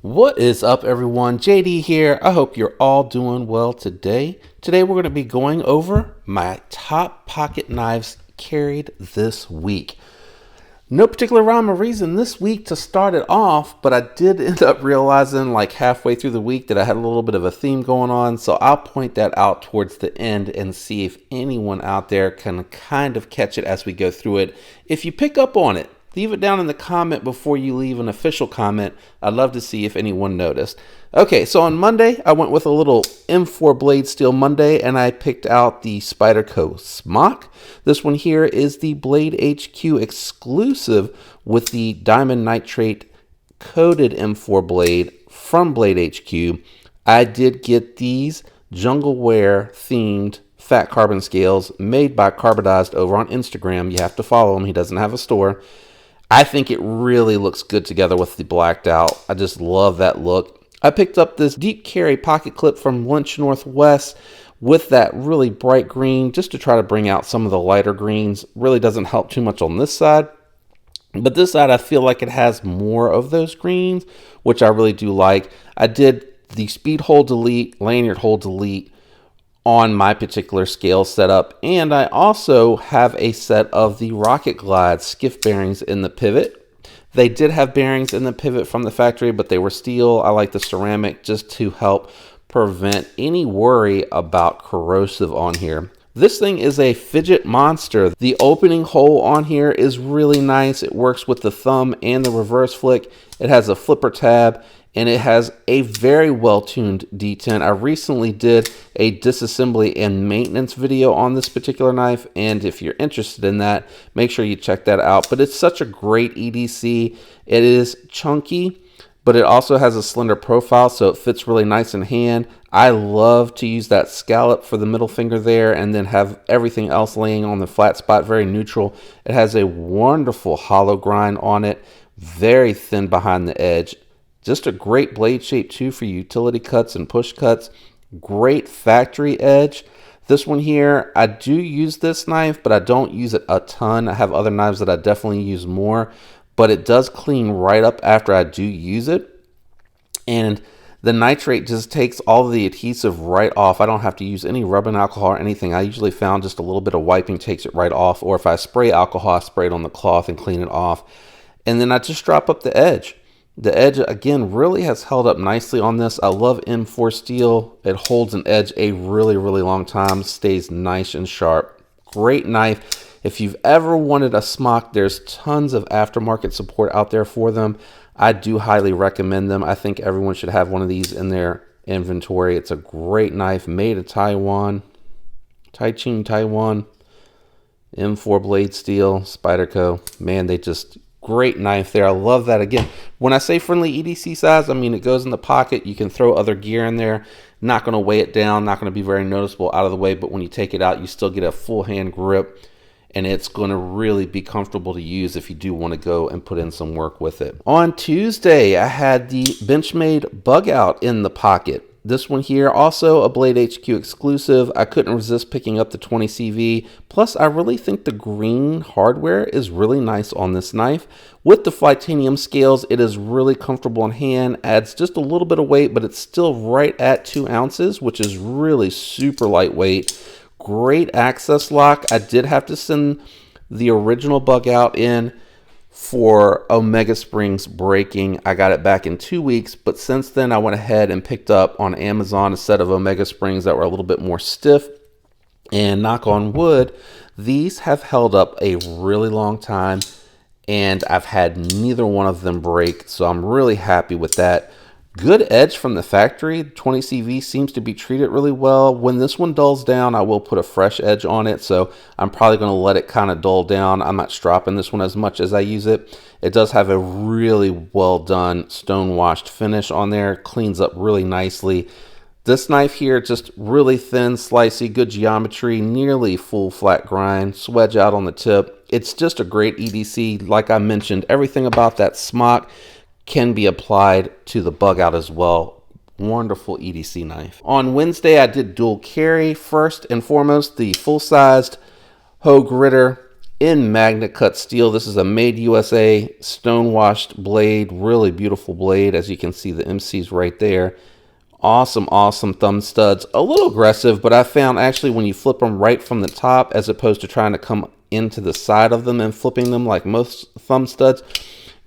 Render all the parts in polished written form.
What is up, everyone? JD here. I hope you're all doing well today. Today we're going to be going over my top pocket knives carried this week. No particular rhyme or reason this week to start it off, but I did end up realizing like halfway through the week that I had a little bit of a theme going on, so I'll point that out towards the end and see if anyone out there can kind of catch it as we go through it. If you pick up on it, leave it down in the comment before you leave an official comment. I'd love to see if anyone noticed. Okay, so on Monday, I went with a little M4 blade steel Monday, and I picked out the Spyderco Smock. This one here is the Blade HQ exclusive with the diamond nitrate coated M4 blade from Blade HQ. I did get these jungle wear themed fat carbon scales made by Carbonized over on Instagram. You have to follow him. He doesn't have a store. I think it really looks good together with the blacked out. I just love that look. I picked up this deep carry pocket clip from Lynch Northwest with that really bright green just to try to bring out some of the lighter greens. Really doesn't help too much on this side. But this side, I feel like it has more of those greens, which I really do like. I did the speed hole delete, lanyard hole delete on my particular scale setup, and I also have a set of the Rocket Glide skiff bearings in the pivot. They did have bearings in the pivot from the factory, but they were steel. I like the ceramic just to help prevent any worry about corrosive on here. This thing is a fidget monster. The opening hole on here is really nice. It works with the thumb and the reverse flick. It has a flipper tab, and it has a very well-tuned detent. I recently did a disassembly and maintenance video on this particular knife, and if you're interested in that, make sure you check that out. But it's such a great EDC. It is chunky, but it also has a slender profile, so it fits really nice in hand. I love to use that scallop for the middle finger there and then have everything else laying on the flat spot, very neutral. It has a wonderful hollow grind on it, very thin behind the edge. Just a great blade shape too for utility cuts and push cuts. Great factory edge. This one here, I do use this knife, but I don't use it a ton. I have other knives that I definitely use more, but it does clean right up after I do use it. And the nitrate just takes all the adhesive right off. I don't have to use any rubbing alcohol or anything. I usually found just a little bit of wiping takes it right off, or if I spray alcohol, I spray it on the cloth and clean it off. And then I just drop up the edge. The edge, again, really has held up nicely on this. I love M4 steel. It holds an edge a really, really long time. Stays nice and sharp. Great knife. If you've ever wanted a smock, there's tons of aftermarket support out there for them. I do highly recommend them. I think everyone should have one of these in their inventory. It's a great knife made in Taiwan. Taichung, Taiwan. M4 blade steel, Spyderco. Man, they just... great knife there. I love that. Again, when I say friendly EDC size, I mean it goes in the pocket. You can throw other gear in there. Not going to weigh it down. Not going to be very noticeable out of the way. But when you take it out, you still get a full hand grip. And it's going to really be comfortable to use if you do want to go and put in some work with it. On Tuesday, I had the Benchmade Bugout in the pocket. This one here, also a Blade HQ exclusive. I couldn't resist picking up the 20 CV. Plus, I really think the green hardware is really nice on this knife. With the Flytanium scales, it is really comfortable in hand. Adds just a little bit of weight, but it's still right at 2 ounces, which is really super lightweight. Great access lock. I did have to send the original Bugout in for Omega Springs breaking. I got it back in 2 weeks, but since then I went ahead and picked up on Amazon a set of Omega Springs that were a little bit more stiff, and knock on wood, these have held up a really long time, and I've had neither one of them break, so I'm really happy with that. Good edge from the factory. 20 CV seems to be treated really well. When this one dulls down, I will put a fresh edge on it, so I'm probably going to let it kind of dull down. I'm not stropping this one as much as I use it. It does have a really well done stone washed finish on there. Cleans up really nicely. This knife here, just really thin, slicey, good geometry, nearly full flat grind, swedge out on the tip. It's just a great EDC. Like I mentioned, everything about that smock can be applied to the Bugout as well. Wonderful EDC knife. On Wednesday, I did dual carry. First and foremost, the full-sized Hogue Gritter in magnet cut steel. This is a made USA stone washed blade, really beautiful blade. As you can see, the MC's right there. Awesome, awesome thumb studs. A little aggressive, but I found actually when you flip them right from the top, as opposed to trying to come into the side of them and flipping them like most thumb studs,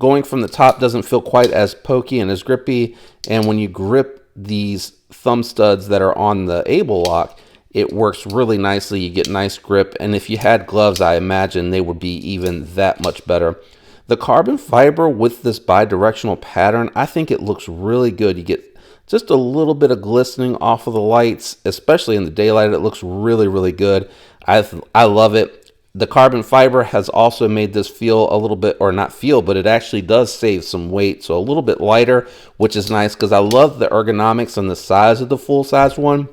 going from the top doesn't feel quite as pokey and as grippy. And when you grip these thumb studs that are on the Able lock, it works really nicely. You get nice grip, and if you had gloves, I imagine they would be even that much better. The carbon fiber with this bi-directional pattern, I think it looks really good. You get just a little bit of glistening off of the lights, especially in the daylight. It looks really, really good. I love it. The carbon fiber has also made this feel a little bit, or not feel, but it actually does save some weight. So a little bit lighter, which is nice because I love the ergonomics and the size of the full-size one.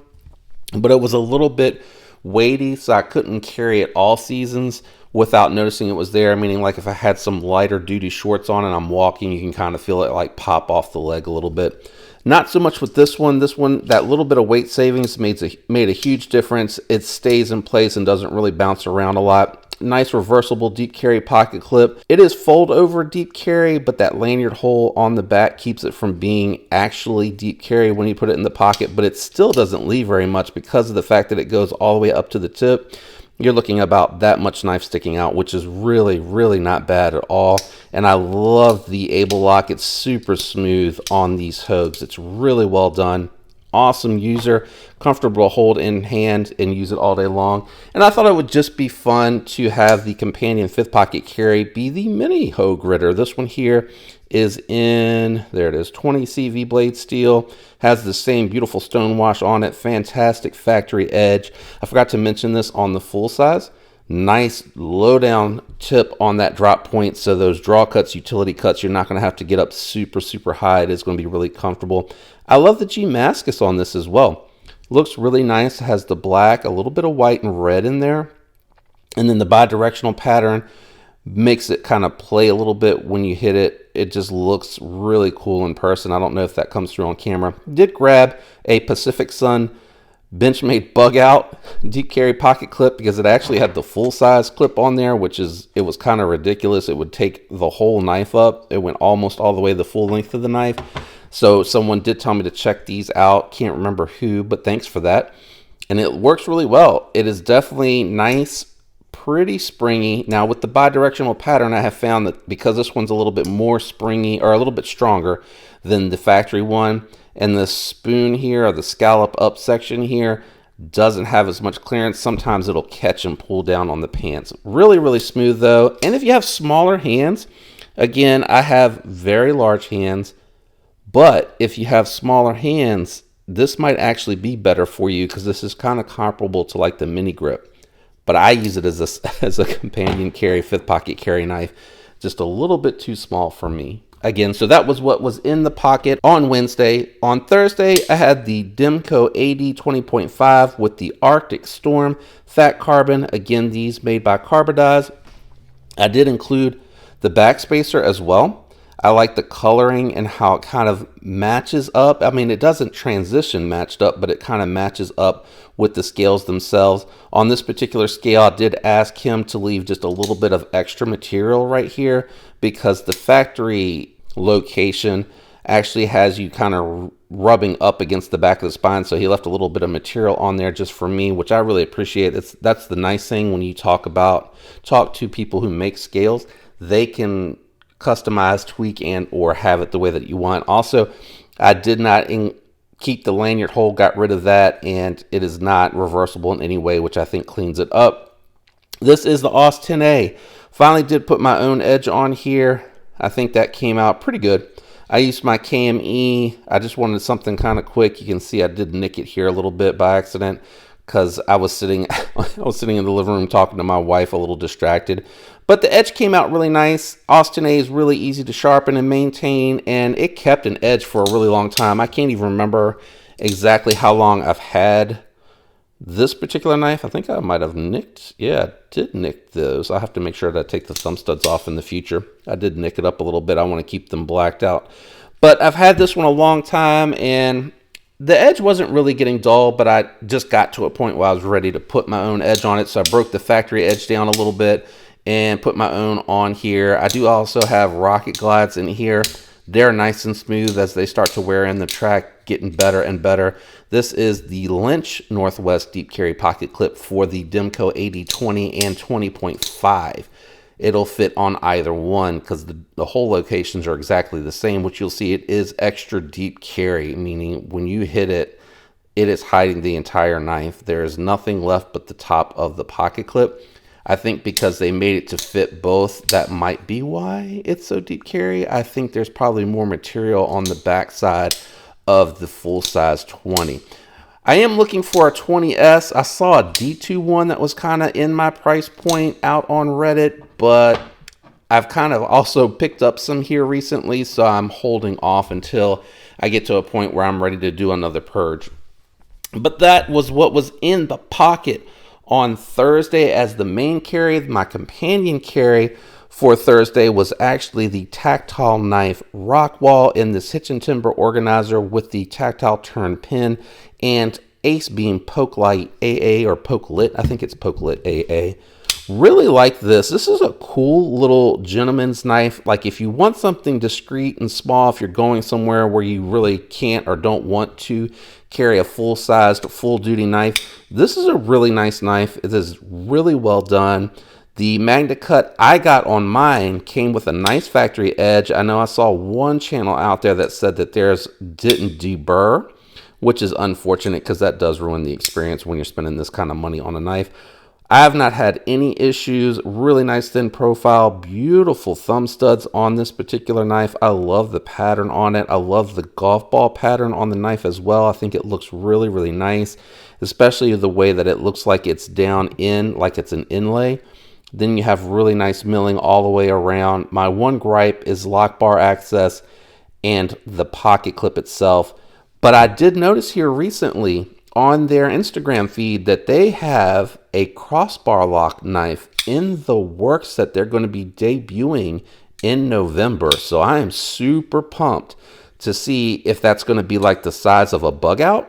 But it was a little bit weighty, so I couldn't carry it all seasons without noticing it was there. Meaning, like if I had some lighter duty shorts on and I'm walking, you can kind of feel it like pop off the leg a little bit. Not so much with this one. This one, that little bit of weight savings made a huge difference. It stays in place and doesn't really bounce around a lot. Nice reversible deep carry pocket clip. It is fold over deep carry, but that lanyard hole on the back keeps it from being actually deep carry when you put it in the pocket, but it still doesn't leave very much because of the fact that it goes all the way up to the tip. You're looking about that much knife sticking out, which is really, really not bad at all. And I love the Able lock. It's super smooth on these Hogues. It's really well done. Awesome user, comfortable to hold in hand and use it all day long. And I thought it would just be fun to have the companion 5th pocket carry be the mini Hogue Gritter. This one here is in, there it is, 20 CV blade steel, has the same beautiful stone wash on it, fantastic factory edge. I forgot to mention this on the full size. Nice low down tip on that drop point, so those draw cuts, utility cuts, you're not going to have to get up super, super high. It is going to be really comfortable. I love the G Mascus on this as well. Looks really nice. It has the black, a little bit of white and red in there. And then the bi-directional pattern makes it kind of play a little bit when you hit it. It just looks really cool in person. I don't know if that comes through on camera. Did grab a Pacific Sun Benchmade Bugout deep carry pocket clip because it actually had the full size clip on there, which is, it was kind of ridiculous. It would take the whole knife up. It went almost all the way the full length of the knife. So someone did tell me to check these out. Can't remember who, but thanks for that. And it works really well. It is definitely nice, pretty springy. Now with the bi-directional pattern, I have found that because this one's a little bit more springy, or a little bit stronger than the factory one, and the spoon here, or the scallop up section here, doesn't have as much clearance. Sometimes it'll catch and pull down on the pants. Really, really smooth though. And if you have smaller hands, again, I have very large hands, but if you have smaller hands, this might actually be better for you because this is kind of comparable to like the mini grip. But I use it as a companion carry, 5th pocket carry knife. Just a little bit too small for me. Again, so that was what was in the pocket on Wednesday. On Thursday, I had the Demco AD 20.5 with the Arctic Storm Fat Carbon. Again, these made by Carbodize. I did include the backspacer as well. I like the coloring and how it kind of matches up. I mean, it doesn't transition matched up, but it kind of matches up with the scales themselves. On this particular scale, I did ask him to leave just a little bit of extra material right here because the factory location actually has you kind of rubbing up against the back of the spine. So he left a little bit of material on there just for me, which I really appreciate. That's the nice thing when you talk to people who make scales. They can customize, tweak, and or have it the way that you want. Also, I did not keep the lanyard hole, got rid of that, and it is not reversible in any way, which I think cleans it up. This is the AUS 10A. Finally did put my own edge on here. I think that came out pretty good. I used my KME. I just wanted something kind of quick. You can see I did nick it here a little bit by accident because I was sitting in the living room talking to my wife, a little distracted. But the edge came out really nice. AUS 10A is really easy to sharpen and maintain, and it kept an edge for a really long time. I can't even remember exactly how long I've had this particular knife. I think I might have nicked. Yeah, I did nick those. I'll have to make sure that I take the thumb studs off in the future. I did nick it up a little bit. I want to keep them blacked out. But I've had this one a long time, and the edge wasn't really getting dull, but I just got to a point where I was ready to put my own edge on it, so I broke the factory edge down a little bit. and put my own on here. I do also have Rocket Glides in here. They're nice and smooth as they start to wear in the track, getting better and better. This is the Lynch Northwest Deep Carry Pocket Clip for the Demco 80/20 and 20.5. It'll fit on either one because the hole locations are exactly the same, which you'll see it is extra deep carry, meaning when you hit it, it is hiding the entire knife. There is nothing left but the top of the pocket clip. I think because they made it to fit both, that might be why it's so deep carry. I think there's probably more material on the back side of the full size 20. I am looking for a 20S. I saw a D2 one that was kind of in my price point out on Reddit, but I've kind of also picked up some here recently, so I'm holding off until I get to a point where I'm ready to do another purge. But that was what was in the pocket on Thursday as the main carry. My companion carry for Thursday was actually the Tactile Knife Rockwall in this Hitch and Timber organizer with the tactile turn pin and Ace Beam Poke Light AA or Poke Lit. I think it's Poke Lit AA. Really like this. This is a cool little gentleman's knife. Like if you want something discreet and small, if you're going somewhere where you really can't or don't want to carry a full-sized, full-duty knife, this is a really nice knife. It is really well done. The Magna Cut I got on mine came with a nice factory edge. I know I saw one channel out there that said that theirs didn't deburr, which is unfortunate because that does ruin the experience when you're spending this kind of money on a knife. I have not had any issues. Really nice thin profile, beautiful thumb studs on this particular knife. I love the pattern on it. I love the golf ball pattern on the knife as well. I think it looks really, really nice, especially the way that it looks like it's down in, like it's an inlay. Then you have really nice milling all the way around. My one gripe is lock bar access and the pocket clip itself. But I did notice here recently on their Instagram feed that they have a crossbar lock knife in the works that they're going to be debuting in November. So I am super pumped to see if that's going to be like the size of a Bugout,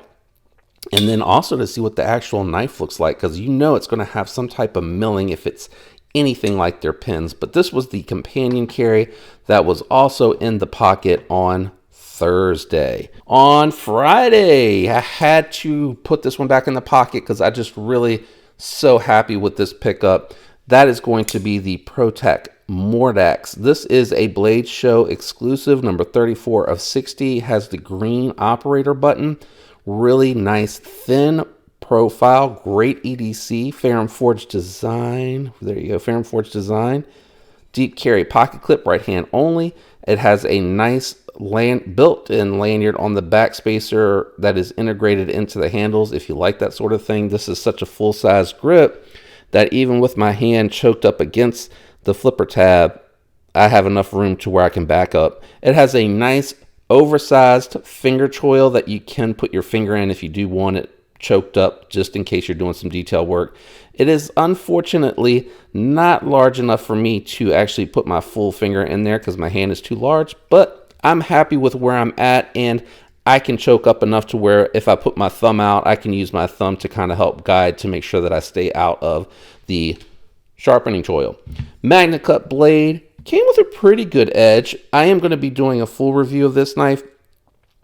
and then also to see what the actual knife looks like, because you know it's going to have some type of milling if it's anything like their pins. But this was the companion carry that was also in the pocket on Thursday. On Friday, I had to put this one back in the pocket because I just really so happy with this pickup. That is going to be the Protec Morax. This is a Blade Show exclusive, number 34 of 60. Has the green operator button. Really nice thin profile, great EDC, Ferrum Forged design. There you go, Ferrum Forged design. Deep carry pocket clip, right hand only. It has a nice built-in lanyard on the back spacer that is integrated into the handles. If you like that sort of thing, this is such a full-size grip that even with my hand choked up against the flipper tab, I have enough room to where I can back up. It has a nice oversized finger choil that you can put your finger in if you do want it choked up, just in case you're doing some detail work. It is unfortunately not large enough for me to actually put my full finger in there because my hand is too large, but I'm happy with where I'm at, and I can choke up enough to where if I put my thumb out, I can use my thumb to kind of help guide to make sure that I stay out of the sharpening choil. Magna Cut blade came with a pretty good edge. I am going to be doing a full review of this knife.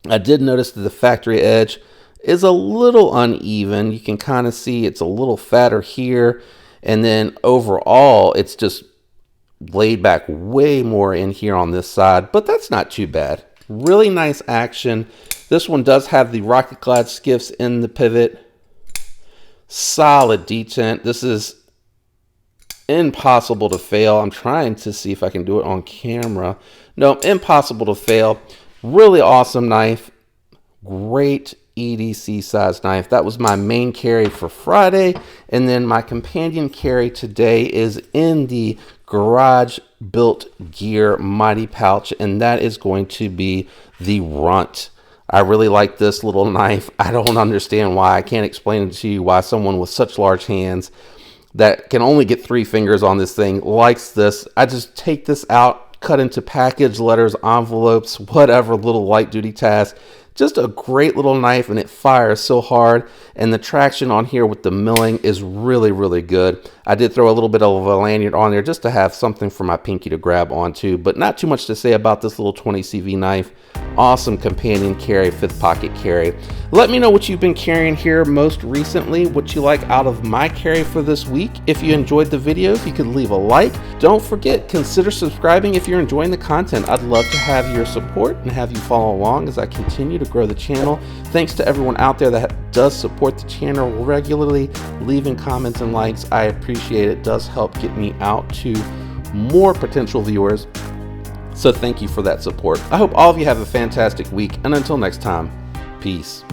I did notice that the factory edge is a little uneven. You can kind of see it's a little fatter here, and then overall it's just laid back way more in here on this side, but that's not too bad. Really nice action. This one does have the Rocket Glide skiffs in the pivot. Solid detent. This is impossible to fail. I'm trying to see if I can do it on camera. No, impossible to fail. Really awesome knife. Great EDC size knife. That was my main carry for Friday, and then my companion carry today is in the Garage Built Gear Mighty Pouch, and that is going to be the Runt. I really like this little knife. I don't understand why. I can't explain it to you why someone with such large hands that can only get 3 fingers on this thing likes this. I just take this out, cut into package, letters, envelopes, whatever little light duty task. Just a great little knife, and it fires so hard, and the traction on here with the milling is really, really good. I did throw a little bit of a lanyard on there just to have something for my pinky to grab onto, but not too much to say about this little 20 CV knife. Awesome companion carry, 5th pocket carry. Let me know what you've been carrying here most recently, what you like out of my carry for this week. If you enjoyed the video, if you could leave a like. Don't forget, consider subscribing if you're enjoying the content. I'd love to have your support and have you follow along as I continue to grow the channel. Thanks to everyone out there that does support the channel regularly, leaving comments and likes. I appreciate it. It does help get me out to more potential viewers. So thank you for that support. I hope all of you have a fantastic week, and until next time, peace.